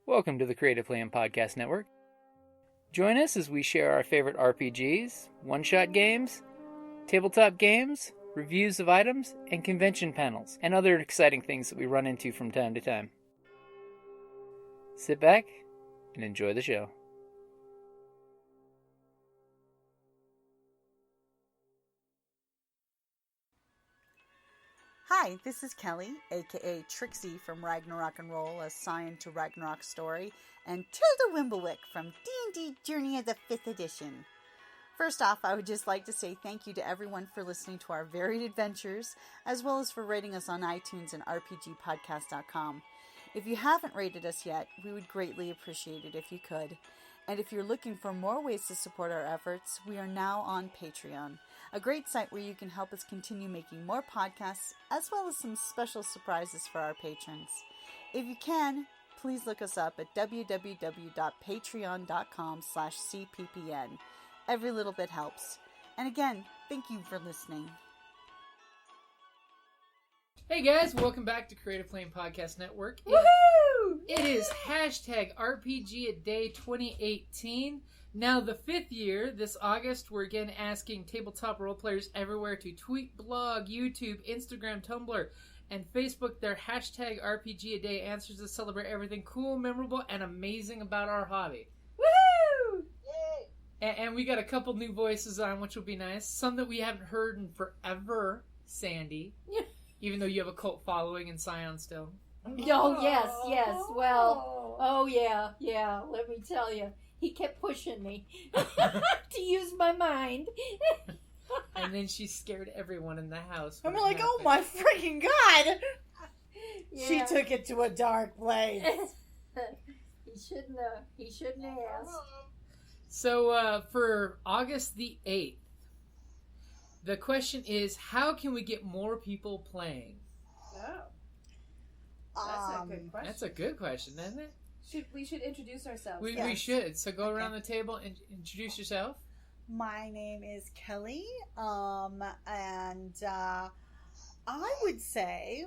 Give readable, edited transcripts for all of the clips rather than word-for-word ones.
Welcome to the Creative Plan Podcast Network. Join us as we share our favorite RPGs, one-shot games, tabletop games, reviews of items, and convention panels, and other exciting things that we run into from time to time. Sit back and enjoy the show. Hi, this is Kellie, aka Trixie from Ragnarok and Roll, a Scion to Ragnarok story, and Tilda Wimblewick from D&D Journey of the 5th Edition. First off, I would just like to say thank you to everyone for listening to our varied adventures, as well as for rating us on iTunes and RPGpodcast.com. If you haven't rated us yet, we would greatly appreciate it if you could. And if you're looking for more ways to support our efforts, we are now on Patreon, a great site where you can help us continue making more podcasts, as well as some special surprises for our patrons. If you can, please look us up at www.patreon.com/cppn. Every little bit helps. And again, thank you for listening. Hey guys, welcome back to Creative Plan Podcast Network. Woohoo! It is hashtag RPGaDay 2018. Now the 5th year, this August, we're again asking tabletop role players everywhere to tweet, blog, YouTube, Instagram, Tumblr, and Facebook their hashtag RPGaDay answers to celebrate everything cool, memorable, and amazing about our hobby. Woohoo! Yay! And we got a couple new voices on, which will be nice. Some that we haven't heard in forever, Sandy. Even though you have a cult following in Scion still. Oh, yes. Well, oh, yeah. Let me tell you. He kept pushing me to use my mind. And then she scared everyone in the house. I'm like, oh my freaking God! Yeah. She took it to a dark place. He shouldn't have asked. So, for August the 8th, the question is, how can we get more people playing? Oh. That's a good question. That's a good question, isn't it? We should introduce ourselves. We should. So go around the table and introduce yourself. My name is Kellie, and I would say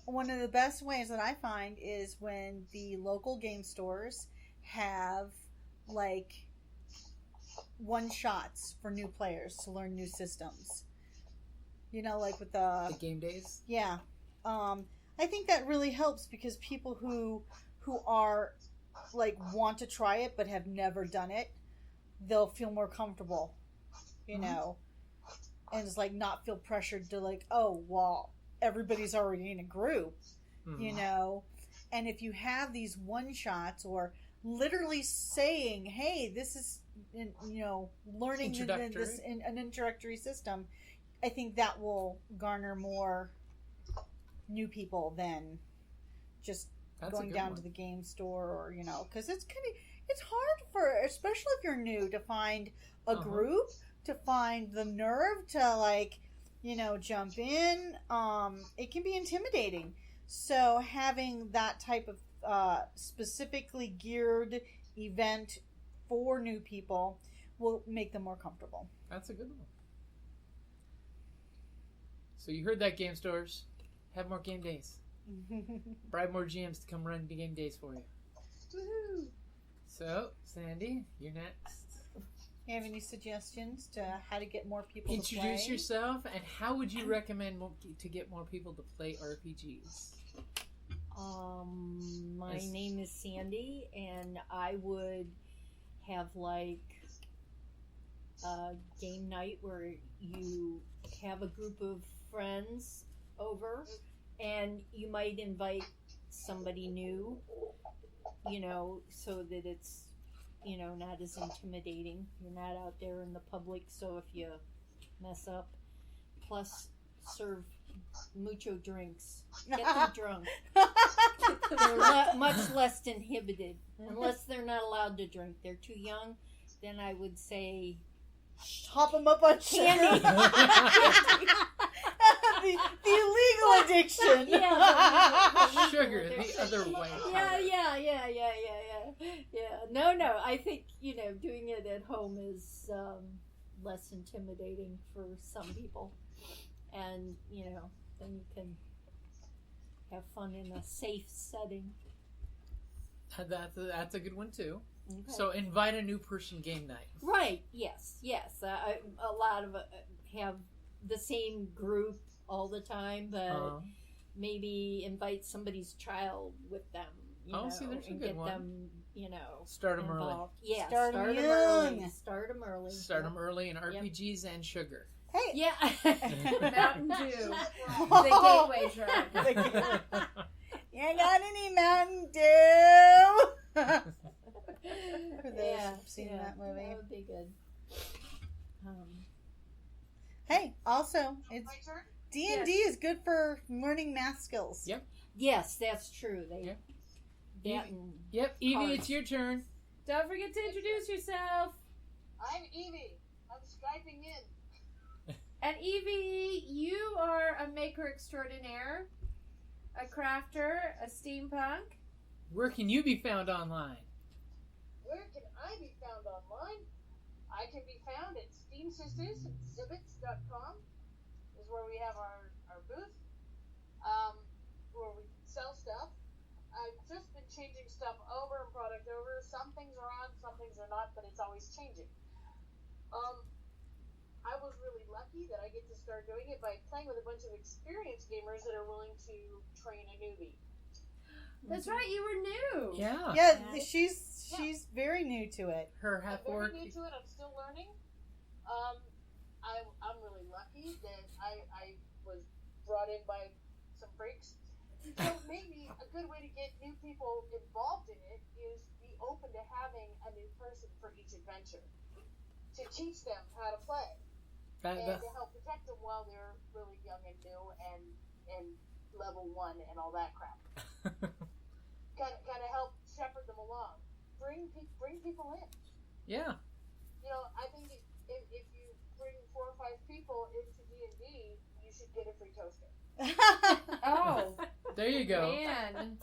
one of the best ways that I find is when the local game stores have, like, one-shots for new players to learn new systems. You know, like with the game days? Yeah. I think that really helps because people who are, like, want to try it but have never done it, they'll feel more comfortable, you know, and it's like not feel pressured to, like, oh, well, everybody's already in a group, you know. And if you have these one-shots or literally saying, hey, this is, you know, learning an introductory system, I think that will garner more new people than just going down to the game store, or, you know, because it's hard for, especially if you're new, to find a group, to find the nerve to, like, you know, jump in. It can be intimidating. So having that type of specifically geared event for new people will make them more comfortable. That's a good one. So you heard that, game stores. Have more game days. Bribe more GMs to come run the game days for you. Woohoo! So, Sandy, you're next. You have any suggestions to how to get more people to play? Introduce yourself, and how would you recommend to get more people to play RPGs? My name is Sandy, and I would have, like, a game night where you have a group of friends over, and you might invite somebody new, you know, so that it's, you know, not as intimidating. You're not out there in the public, so if you mess up, plus serve mucho drinks. Get them drunk. They're much less inhibited, unless they're not allowed to drink. They're too young. Then I would say, hop them up on candy. the illegal addiction. Yeah, sugar, the other way. Yeah. No. I think, you know, doing it at home is less intimidating for some people, and, you know, then you can have fun in a safe setting. That's a good one too. Okay. So invite a new person game night. Right. Yes. A lot of have the same group all the time, but maybe invite somebody's child with them. See, there's a and good get one. them, Start them early. involved. Yeah, Start 'em them young. early. Start them early. Start them early in RPGs and sugar. Hey. Yeah. Mountain Dew. The gateway drug. You ain't got any Mountain Dew? For those who've seen that movie. That would be good. Hey, also, it's My turn? D&D is good for learning math skills. Yep. Yes, that's true. Yeah. That Evie. and Yep, Evie, Cards. it's your turn. Don't forget to introduce yourself. I'm Evie. I'm Skyping in. And Evie, you are a maker extraordinaire, a crafter, a steampunk. Where can you be found online? Where can I be found online? I can be found at steamsisters.zibbits.com is where we have our booth, where we sell stuff. I've just been changing stuff over and product over. Some things are on, some things are not, but it's always changing. I was really lucky that I get to start doing it by playing with a bunch of experienced gamers that are willing to train a newbie. That's right, you were new. Yeah. Yeah, she's very new to it. Her I'm half very orc. new to it. I'm still learning. I'm really lucky that I was brought in by some freaks. So maybe a good way to get new people involved in it is be open to having a new person for each adventure to teach them how to play and to help protect them while they're really young and new and level 1 and all that crap. kind of help shepherd them along. Bring people in. Yeah. I think if you bring 4 or 5 people into D&D, you should get a free toaster. Oh, There you go. man.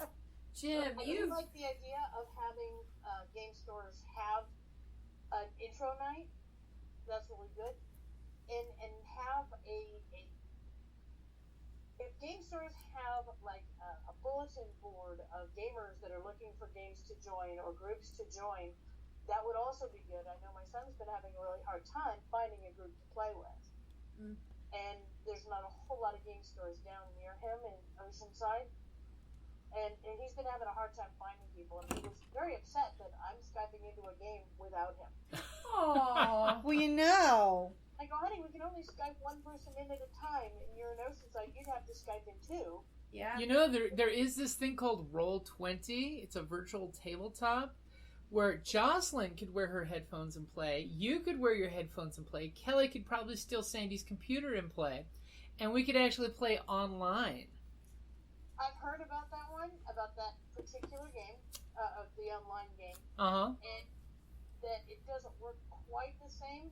Jim, I you like the idea of having game stores have an intro night. That's really good. And have if game stores have like a bulletin board of gamers that are looking for games to join or groups to join, that would also be good. I know my son's been having a really hard time finding a group to play with. And there's not a whole lot of game stores down near him in Oceanside. And he's been having a hard time finding people. And he was very upset that I'm Skyping into a game without him. Aw. Well, I go, honey, we can only Skype one person in at a time. And you're in Oceanside, you'd have to Skype in 2. Yeah. There is this thing called Roll20. It's a virtual tabletop where Joclyne could wear her headphones and play. You could wear your headphones and play. Kellie could probably steal Sandy's computer and play. And we could actually play online. I've heard about that one, about that particular game, of the online game. Uh-huh. And that it doesn't work quite the same.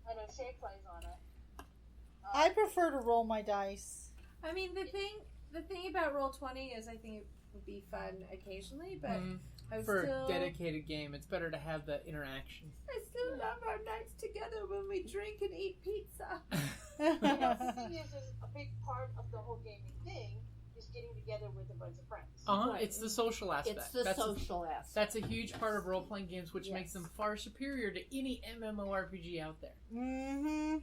I know Shay plays on it. I prefer to roll my dice. I mean, the thing about Roll20 is I think it would be fun occasionally, but I For still a dedicated game, it's better to have the interaction. I still love our nights together when we drink and eat pizza. The thing is a big part of the whole gaming thing is getting together with a bunch of friends. Right. It's the social aspect. It's the social aspect. That's a huge part of role-playing games, which makes them far superior to any MMORPG out there. Mm-hmm.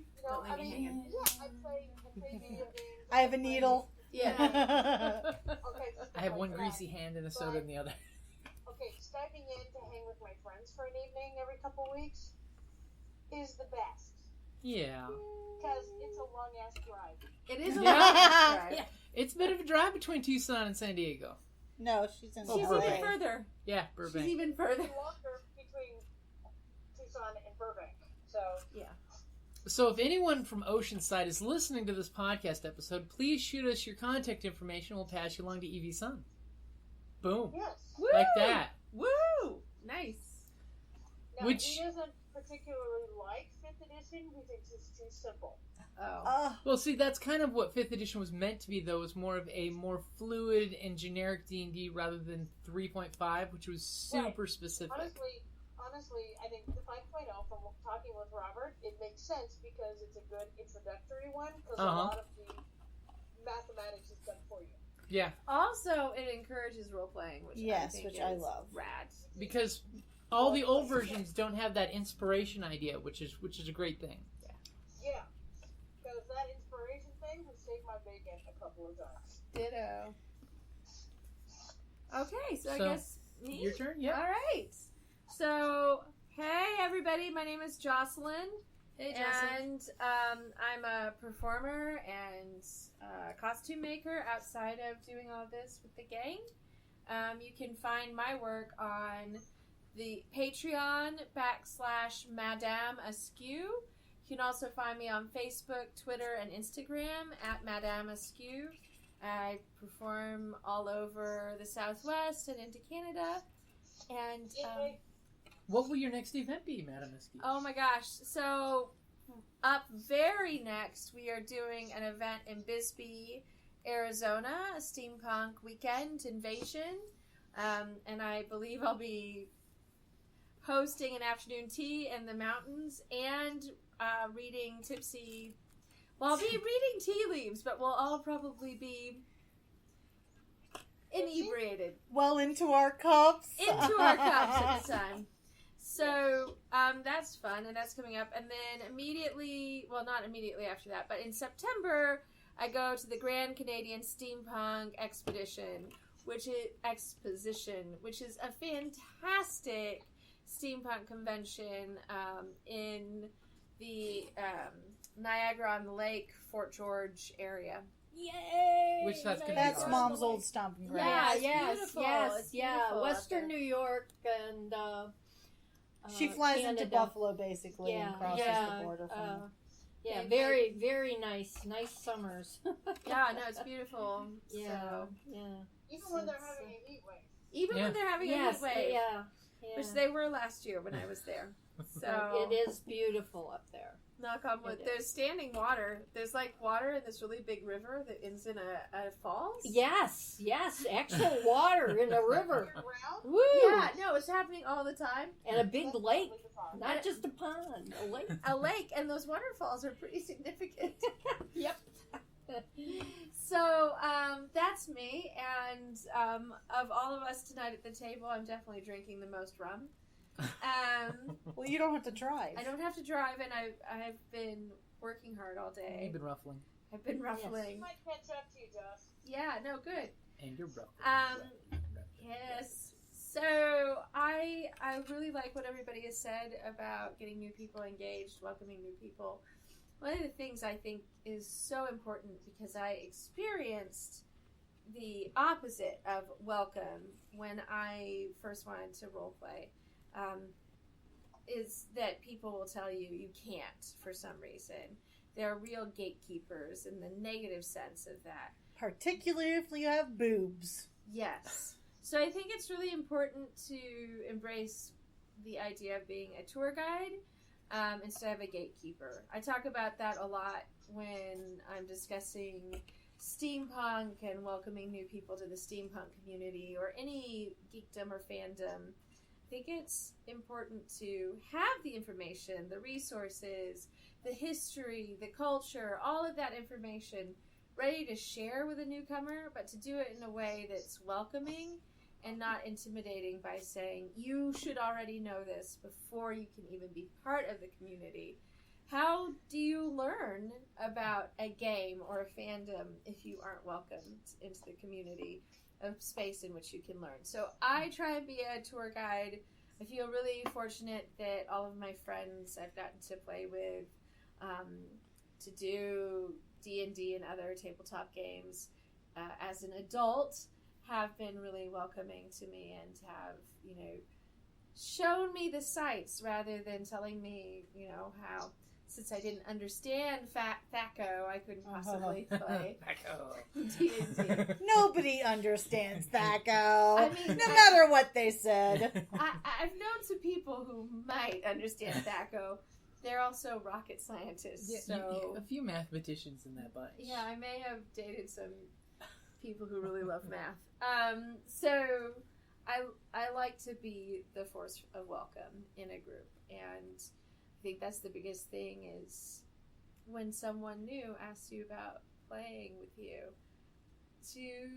I mean, I play video games. I have a needle. Yeah. Okay, I have one greasy hand and a soda in the other. Okay, Skyping in to hang with my friends for an evening every couple weeks is the best. Yeah. Because it's a long-ass drive. It is a Yeah. long drive. Yeah. It's a bit of a drive between Tucson and San Diego. No, she's in Oh, She's Burbank. even further. Yeah, She's Burbank. even further. Longer between Tucson and Burbank. So, So if anyone from Oceanside is listening to this podcast episode, please shoot us your contact information. We'll pass you along to Evie's son. Boom. yes. Woo! Like that. Woo! Nice. Now, Which- he doesn't particularly like 5th edition. He thinks it's too simple. Oh. Well, see, that's kind of what 5th edition was meant to be, though. It was more of a more fluid and generic D&D rather than 3.5, which was super specific. Honestly, I think the 5.0, from talking with Robert, it makes sense because it's a good introductory one because a lot of the mathematics is done for you. Yeah, Also, it encourages role playing, which I think which is I love. rad. because all the old versions don't have that inspiration idea, which is a great thing. Yeah. Because that inspiration thing has saved my bacon a couple of times. Ditto. Okay, so I So, guess me? Your turn. Yeah. All right. So, hey everybody, my name is Joclyne. Hey, And I'm a performer and costume maker outside of doing all this with the gang. You can find my work on the Patreon / Madame Askew. You can also find me on Facebook, Twitter, and Instagram at Madame Askew. I perform all over the Southwest and into Canada. And What will your next event be, Madam Askew? oh my gosh. So up very next, we are doing an event in Bisbee, Arizona, a steampunk weekend invasion. And I believe I'll be hosting an afternoon tea in the mountains and reading tipsy. Well, I'll be reading tea leaves, but we'll all probably be inebriated Well into our cups. into our cups at the time. So that's fun, and that's coming up. And then immediately, well, not immediately after that, but in September, I go to the Grand Canadian Steampunk which is a fantastic steampunk convention in the Niagara-on-the-Lake, Fort George area. Yay! Which that's gonna be That's awesome. Mom's old stomping ground. Yeah, it's yes, beautiful. yes, It's yeah. beautiful Western up there. New York and She flies into Canada. Buffalo basically and crosses the border from yeah, Yeah, very, very nice summers. Yeah, no, it's beautiful. Yeah, So, yeah. Even when they're having a heat wave. even Yeah. when they're having a Yes, heat wave, yeah. which they were last year when I was there. So It is beautiful up there. knock on wood. It is. There's standing water. There's like water in this really big river that ends in a falls. Yes, actual water in a river. Year-round? Woo! Yeah, no, it's happening all the time. And a big lake, Not not just a pond, a lake. A lake, and those waterfalls are pretty significant. Yep. So that's me, and of all of us tonight at the table, I'm definitely drinking the most rum. Well, you don't have to drive. I don't have to drive, and I've been working hard all day. You've been ruffling. I've been ruffling. might catch up to you, Josh. Yeah, no, good. And you're ruffling. Yes. So I really like what everybody has said about getting new people engaged, welcoming new people. One of the things I think is so important, because I experienced the opposite of welcome when I first wanted to role play, is that people will tell you you can't for some reason. They're real gatekeepers in the negative sense of that. Particularly if you have boobs. Yes. So I think it's really important to embrace the idea of being a tour guide instead of a gatekeeper. I talk about that a lot when I'm discussing steampunk and welcoming new people to the steampunk community or any geekdom or fandom. I think it's important to have the information, the resources, the history, the culture, all of that information ready to share with a newcomer, but to do it in a way that's welcoming and not intimidating by saying, you should already know this before you can even be part of the community. How do you learn about a game or a fandom if you aren't welcomed into the community of space in which you can learn? So I try and be a tour guide. I feel really fortunate that all of my friends I've gotten to play with, to do D&D and other tabletop games as an adult, have been really welcoming to me and have, shown me the sights rather than telling me, how, since I didn't understand THACO, I couldn't possibly play D&D. Nobody understands THACO. I mean, no matter what they said. I've known some people who might understand THACO. They're also rocket scientists, Yeah, so... a few mathematicians in that bunch. Yeah, I may have dated some people who really love math. So I like to be the force of welcome in a group, and I think that's the biggest thing is when someone new asks you about playing with you, to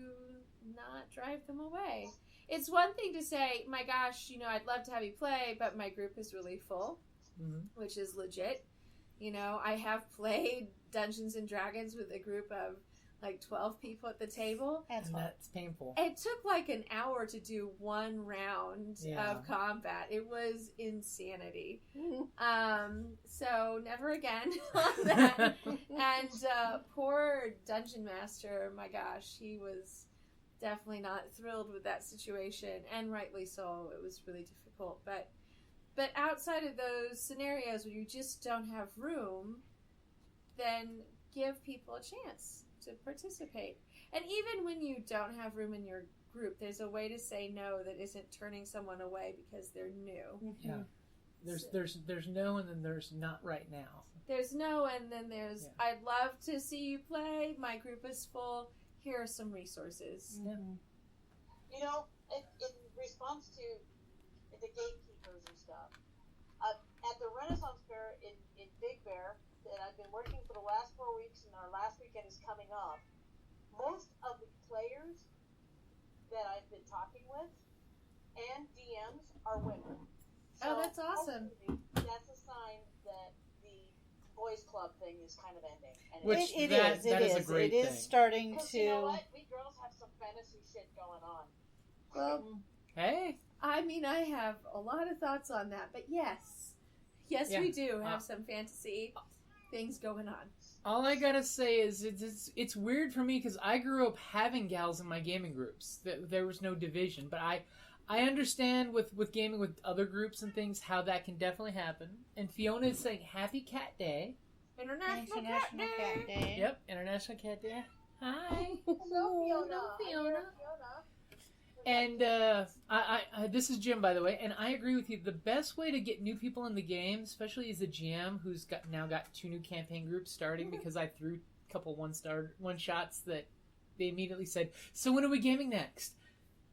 not drive them away. It's one thing to say, my gosh, I'd love to have you play, but my group is really full, which is legit. I have played Dungeons and Dragons with a group of like 12 people at the table. That's painful. It took like an hour to do one round of combat. It was insanity. So never again on that. And poor Dungeon Master, my gosh, he was definitely not thrilled with that situation, and rightly so. It was really difficult. But outside of those scenarios where you just don't have room, then give people a chance to participate. And even when you don't have room in your group, there's a way to say no that isn't turning someone away because they're new. Yeah. There's no, and then there's not right now. There's no, and then there's I'd love to see you play. My group is full. Here are some resources. Yeah. In response to the gatekeepers and stuff, at the Renaissance Fair in Big Bear, that I've been working for the last 4 weeks, and our last weekend is coming up, most of the players that I've been talking with and DMs are women. So that's awesome. That's a sign that the boys club thing is kind of ending. And Which it that is a great It is thing. starting because to. you know what? We girls have some fantasy shit going on. Well, Hey. I mean, I have a lot of thoughts on that, but yes, we do have some fantasy things going on. All I gotta say is it's weird for me because I grew up having gals in my gaming groups. There was no division, but I understand with gaming with other groups and things how that can definitely happen. And Fiona is saying Happy Cat Day. International Cat Day. Yep, International Cat Day. Hi. Hello, Fiona. Fiona. And I this is Jim, by the way, and I agree with you. The best way to get new people in the game, especially as a GM who's now got 2 new campaign groups starting because I threw a couple one shots that they immediately said, "So when are we gaming next?"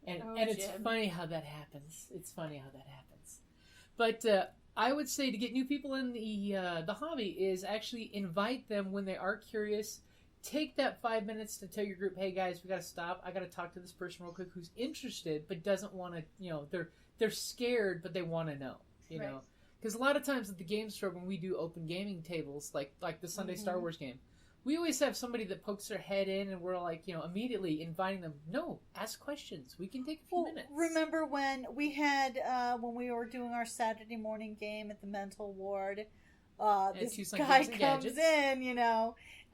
And it's Jim. funny how that happens. But I would say to get new people in the hobby is actually invite them when they are curious. Take that 5 minutes to tell your group, hey guys, we got to stop. I got to talk to this person real quick who's interested but doesn't want to, they're scared but they want to know, know. Because a lot of times at the game store when we do open gaming tables, like the Sunday Star Wars game, we always have somebody that pokes their head in and we're like, immediately inviting them, no, ask questions. We can take a few minutes. Remember when we had, when we were doing our Saturday morning game at the mental ward, this Tucson guy Games and comes Gadgets. in,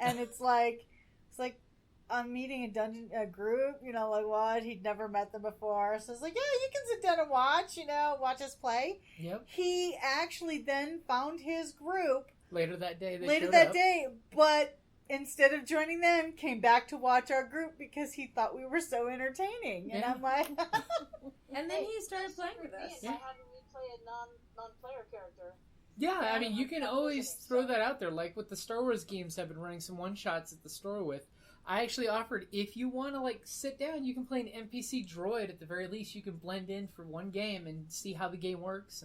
and it's like I'm meeting a group, like what? He'd never met them before. So it's like, yeah, you can sit down and watch us play. Yep. He actually then found his group Later that day, but instead of joining them, came back to watch our group because he thought we were so entertaining. And I'm like, and then he started playing with us. By having me play a non-player character. Yeah, I mean, you can always throw that out there. Like with the Star Wars games I've been running some one-shots at the store with, I actually offered, if you want to, sit down, you can play an NPC droid at the very least. You can blend in for one game and see how the game works.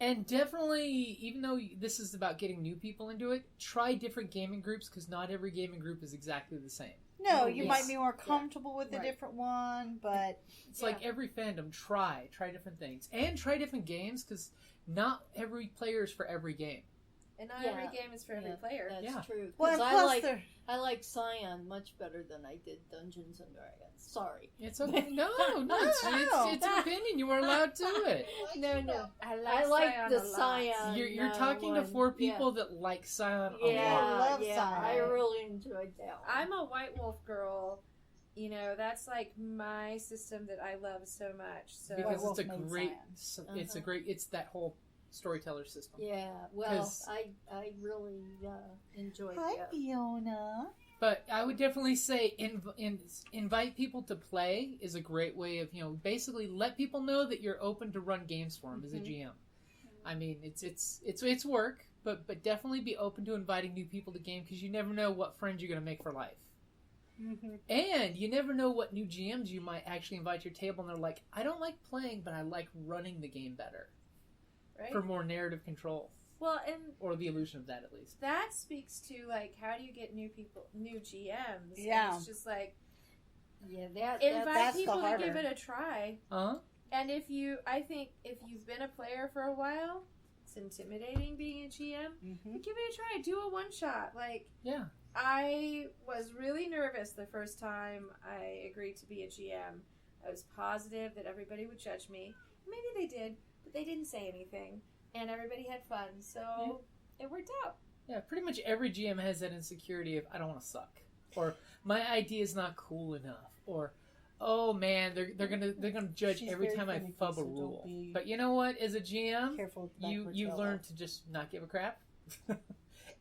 And definitely, even though this is about getting new people into it, try different gaming groups because not every gaming group is exactly the same. no, you might be more comfortable with a Right. different one, but It's like every fandom, try different things. And try different games because not every player is for every game. And not every game is for every player. That's true. well, 'Cause and I plus like they're- I like Scion much better than I did Dungeons and Dragons. Sorry. It's okay. No, it's an opinion. You are allowed to it. No. I I like the Scion. You're talking to one. 4 people that like Scion a Yeah, lot. love yeah. Scion. I really enjoyed that one. I'm a White Wolf girl. That's like my system that I love so much. So White Because Wolf it's a made great, Scion. it's that whole storyteller system. Yeah, well, 'Cause- I really enjoyed Hi, that. Fiona. But I would definitely say invite people to play is a great way of, basically let people know that you're open to run games for them as a GM. I mean, it's work, but definitely be open to inviting new people to game because you never know what friends you're going to make for life. And you never know what new GMs you might actually invite to your table and they're like, I don't like playing, but I like running the game better. right? For more narrative control. Well, and Or the illusion of that, at least. that speaks to how do you get new people, new GMs? And Yeah. it's just Yeah, Invite that's the people to harder. give it a try. Uh-huh. And I think if you've been a player for a while, it's intimidating being a GM. Mm-hmm. Give it a try. Do a one shot. Like, Yeah. I was really nervous the first time I agreed to be a GM. I was positive that everybody would judge me. Maybe they did, but they didn't say anything. And everybody had fun, so it worked out. Yeah, pretty much every GM has that insecurity of, I don't want to suck. Or, my idea is not cool enough. Or, oh man, they're gonna judge She's every very time I finicky, fub a so don't rule. be But you know what? As a GM, careful. with you backwards learn elbow. to just not give a crap.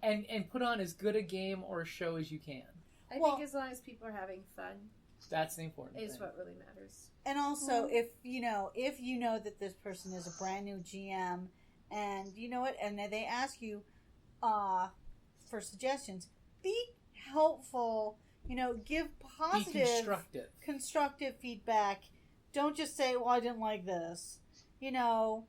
and put on as good a game or a show as you can. I Well- think as long as people are having fun That's the important is thing. what really matters. And also, if you know that this person is a brand new GM, and you know what, and they ask you for suggestions, be helpful. You know, give Be positive, constructive. feedback. Don't just say, "Well, I didn't like this." You know,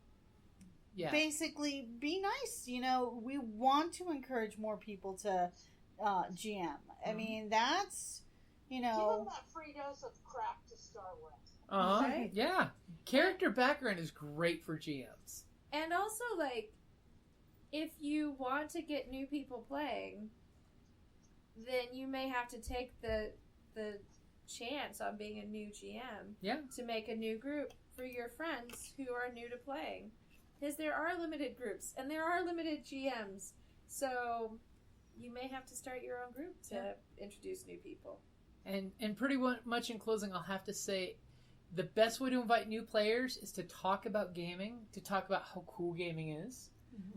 Yeah. basically, be nice. You know, we want to encourage more people to GM. I mean, that's Give them that free dose of crap to start with. Uh-huh. Right. Yeah. Character background is great for GMs. And also, like, if you want to get new people playing, then you may have to take the chance on being a new GM Yeah. to make a new group for your friends who are new to playing. Because there are limited groups and there are limited GMs. So you may have to start your own group to introduce new people. And pretty much in closing, I'll have to say the best way to invite new players is to talk about gaming, to talk about how cool gaming is.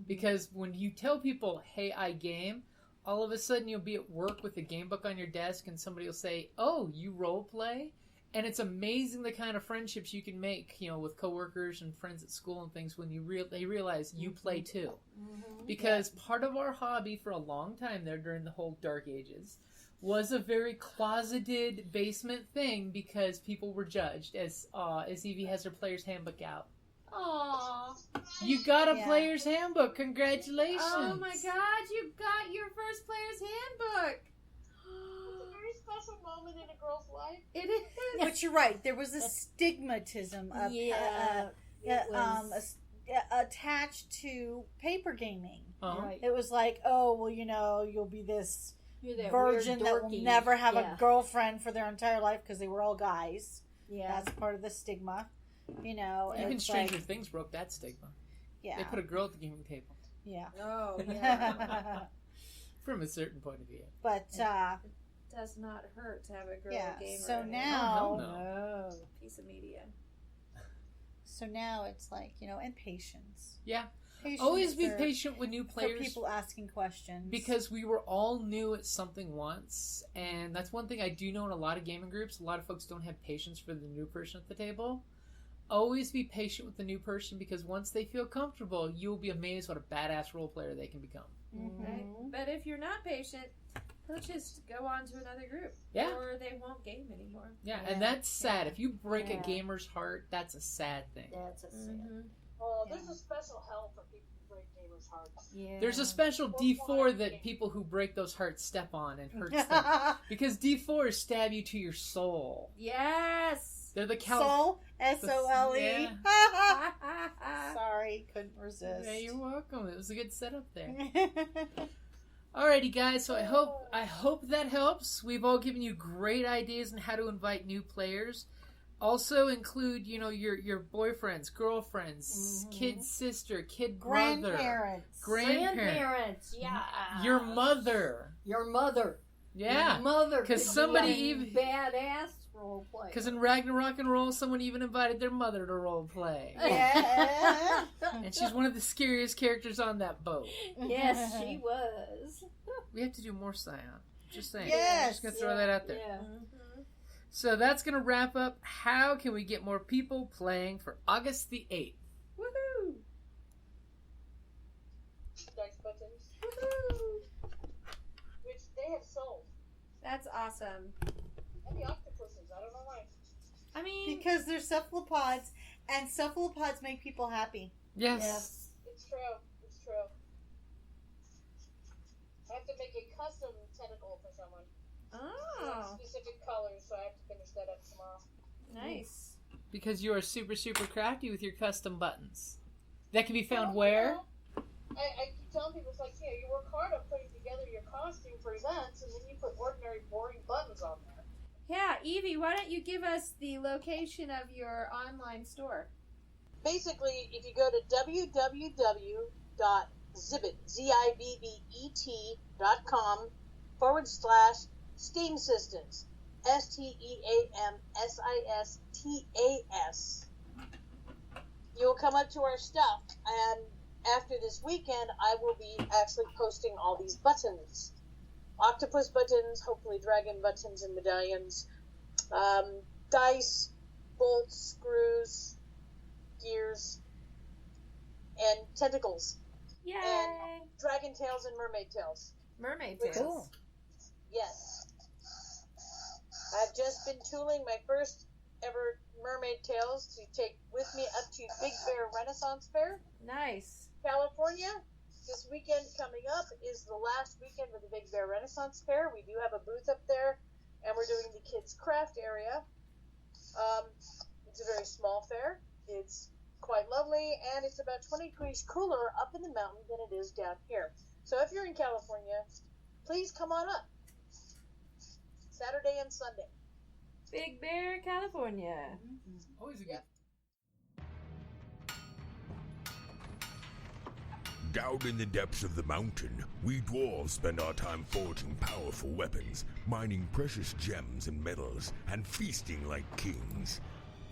Because when you tell people, hey, I game, all of a sudden you'll be at work with a game book on your desk and somebody will say, oh, you role play? And it's amazing the kind of friendships you can make, you know, with coworkers and friends at school and things when they realize you play too. Because part of our hobby for a long time there during the whole Dark Ages was a very closeted basement thing because people were judged, as Evie has her player's handbook out. Aww. You got a Yeah. player's handbook. Congratulations. Oh my god, you got your first player's handbook. It's a very special moment in a girl's life. It is. But you're right. There was a stigmatism of it was attached to paper gaming. Uh-huh. right. It was like, oh, well, you know, you'll be this You're that virgin weird that will dorky. never have Yeah. a girlfriend for their entire life because they were all guys. Yeah. That's part of the stigma, you know. Even it's Stranger like, Things broke that stigma. yeah, They put a girl at the gaming table yeah. Oh, yeah. from a certain point of view. But Does not hurt to have a girl yeah, gamer. so in now, Oh, hell no. a piece of media. it's like, you know, and patience. Yeah. Patience Always be for- patient with new for players. people asking questions Because we were all new at something once, and that's one thing I do know in a lot of gaming groups. A lot of folks don't have patience for the new person at the table. Always be patient with the new person because once they feel comfortable, you'll be amazed what a badass role player they can become. Right? But if you're not patient, they'll just go on to another group. Yeah. Or they won't game anymore. Yeah, Yeah. and that's sad. If you break Yeah. a gamer's heart, that's a sad thing. That's a sad. Mm-hmm. Oh, there's a special hell for people who break gamers' hearts. Yeah. There's a special Or D4 blind that game. people who break those hearts step on and hurts them. Because D4s stab you to your soul. Yes! They're the Soul, SOLE. Yeah. Sorry, couldn't resist. Yeah, you're welcome. It was a good setup there. Alrighty, guys. So I hope that helps. We've all given you great ideas on how to invite new players. Also include, you know, your boyfriends, girlfriends, kid sister, kid brother, Grandparents. Grandparents. Yeah. your mother. Your mother. Yeah. Your mother. 'Cause could somebody be a even- badass role player. Because in Ragnarok and Roll, someone even invited their mother to role play. Yeah. And she's one of the scariest characters on that boat. Yes, she was. We have to do more Scion. Just saying. Yes. Just gonna throw that out there. Yeah. So that's gonna wrap up. How can we get more people playing for August the 8th? Woohoo! Dice buttons, Woohoo! which they have sold. That's awesome. And the octopuses, I don't know why. I mean, Because they're cephalopods, and cephalopods make people happy. Yes. Yes. It's true. It's true. I have to make a custom tentacle for someone. Oh, specific colors, so I have to finish that up tomorrow. nice. Because you are super, super crafty with your custom buttons. That can be found Well, where? I keep telling people, it's like, you work hard on putting together your costume for events, and then you put ordinary, boring buttons on there. Yeah, Evie, why don't you give us the location of your online store? Basically, if you go to www.zibbet.com/Steam Systems, STEAMSISTAS, you'll come up to our stuff, and after this weekend, I will be actually posting all these buttons. Octopus buttons, hopefully dragon buttons and medallions, dice, bolts, screws, gears, and tentacles, Yay! and dragon tails and mermaid tails. Mermaid Which- tails. Cool. Yes. I've just been tooling my first ever mermaid tails to take with me up to Big Bear Renaissance Fair, Nice. California. This weekend coming up is the last weekend of the Big Bear Renaissance Fair. We do have a booth up there, and we're doing the kids' craft area. It's a very small fair. It's quite lovely, and it's about 20 degrees cooler up in the mountain than it is down here. So if you're in California, please come on up. Saturday and Sunday. Big Bear, California. Always a good. Yeah. Down in the depths of the mountain, we dwarves spend our time forging powerful weapons, mining precious gems and metals, and feasting like kings.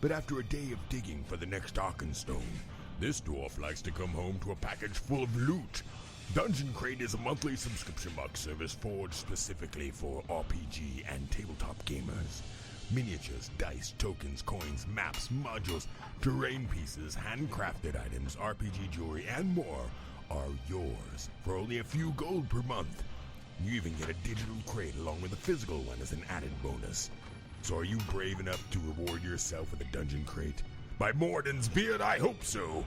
But after a day of digging for the next Arkenstone, this dwarf likes to come home to a package full of loot. Dungeon Crate is a monthly subscription box service forged specifically for RPG and tabletop gamers. Miniatures, dice, tokens, coins, maps, modules, terrain pieces, handcrafted items, RPG jewelry, and more are yours for only a few gold per month. You even get a digital crate along with a physical one as an added bonus. So are you brave enough to reward yourself with a Dungeon Crate? By Morden's beard, I hope so.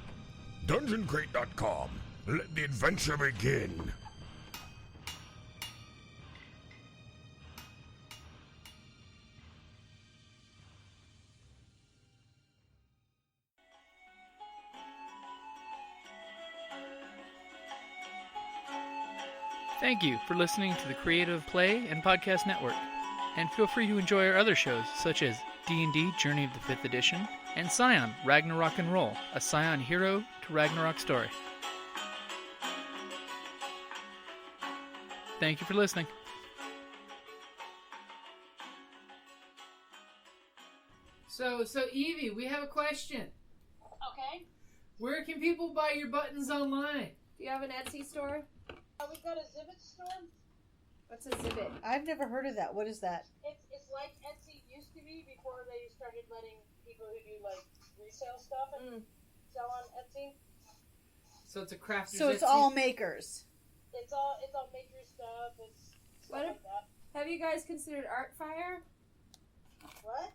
DungeonCrate.com. Let the adventure begin. Thank you for listening to the Creative Play and Podcast Network. And feel free to enjoy our other shows, such as D&D Journey of the 5th Edition and Scion Ragnarok and Roll, a Scion hero to Ragnarok story. Thank you for listening. So Evie, we have a question. Okay. Where can people buy your buttons online? Do you have an Etsy store? We've got a Zibbet store. What's a Zibbet? I've never heard of that. What is that? It's like Etsy used to be before they started letting people who do like resale stuff and sell on Etsy. So it's a crafter's So it's Etsy? all makers. It's all maker stuff. It's stuff What like that. Have you guys considered Artfire? What?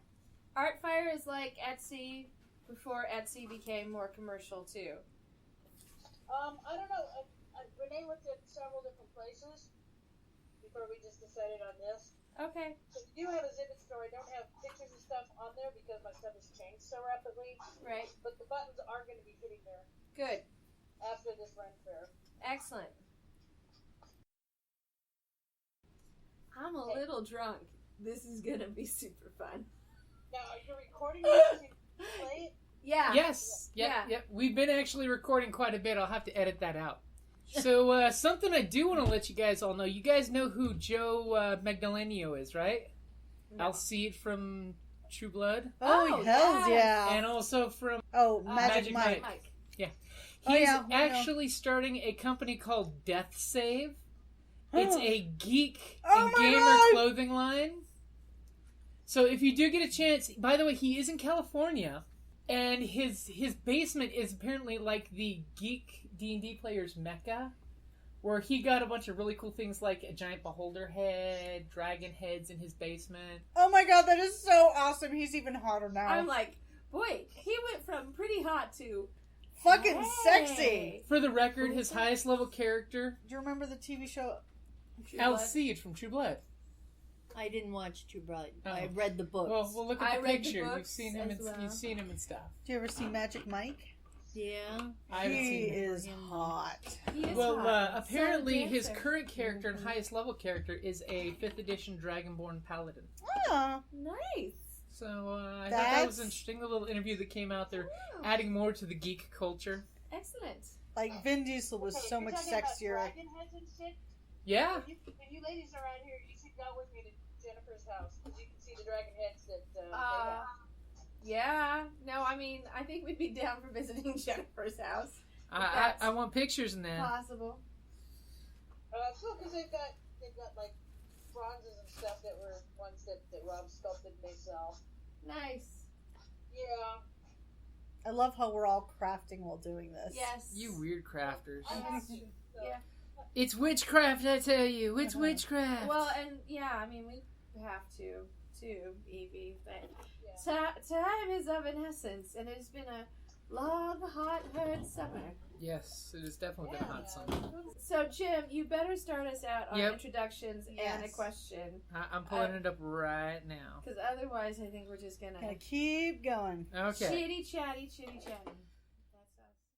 Artfire is like Etsy before Etsy became more commercial too. I don't know. Renee looked at several different places before we just decided on this. Okay. So we do have a Zibbet store. I don't have pictures and stuff on there because my stuff has changed so rapidly. Right. But the buttons are going to be hitting there Good. after this Ren Fair. Excellent. I'm a little drunk. This is gonna be super fun. Now, are you recording this to play it? Yeah. Yes. Yeah. Yep. We've been actually recording quite a bit. I'll have to edit that out. So, something I do want to let you guys all know. You guys know who Joe Magdalenio is, right? No. I'll see it from True Blood. Oh, Oh, hells yes. yeah. And also from... Oh, Magic Magic Mike. Mike. He's Oh, yeah, I know. actually starting a company called Death Save. It's a geek Oh and my gamer God! clothing line. So if you do get a chance, by the way, he is in California, and his basement is apparently like the geek D&D player's mecca, where he got a bunch of really cool things like a giant beholder head, dragon heads in his basement. Oh my god, that is so awesome. He's even hotter now. I'm like, boy, he went from pretty hot to fucking Hey. sexy. For the record, his highest level character, Do you remember the TV show? True Blood. Alcide from True Blood. I didn't watch True Blood. Oh. I read the books. Well, look I at the read the picture. You've books seen him. as well. You've seen him and stuff. Do you ever see Magic Mike? Yeah. I haven't He seen him. is hot. He is Well, hot. apparently Solid his dancer. current character and highest level character is a 5th edition Dragonborn Paladin. Oh, Nice. So I thought that was That's- interesting. The little interview that came out there, Oh, adding more to the geek culture. excellent. like Vin Diesel was Okay, so you're much talking about sexier. dragon heads and shit? Yeah. When you ladies are around here, you should go with me to Jennifer's house because you can see the dragon heads that they have. Yeah. No, I mean, I think we'd be down for visiting Jennifer's house. I want pictures in that. Possible. Cool, because they've got like bronzes and stuff that were ones that Rob sculpted and they sell. Nice. Yeah. I love how we're all crafting while doing this. Yes. You weird crafters. I have to. So. Yeah. It's witchcraft, I tell you. It's Uh-huh. witchcraft. Well, and yeah, I mean, we have to, too, Evie. But Yeah. time is of an essence, and it's been a long, hot, hard summer. Yes, it has definitely been a hot Yeah. summer. So, Jim, you better start us out on Yep. introductions and a Yes. question. I'm pulling it up right now. Because otherwise, I think we're just going Gonna to keep going. Okay. chitty chatty, chitty chatty.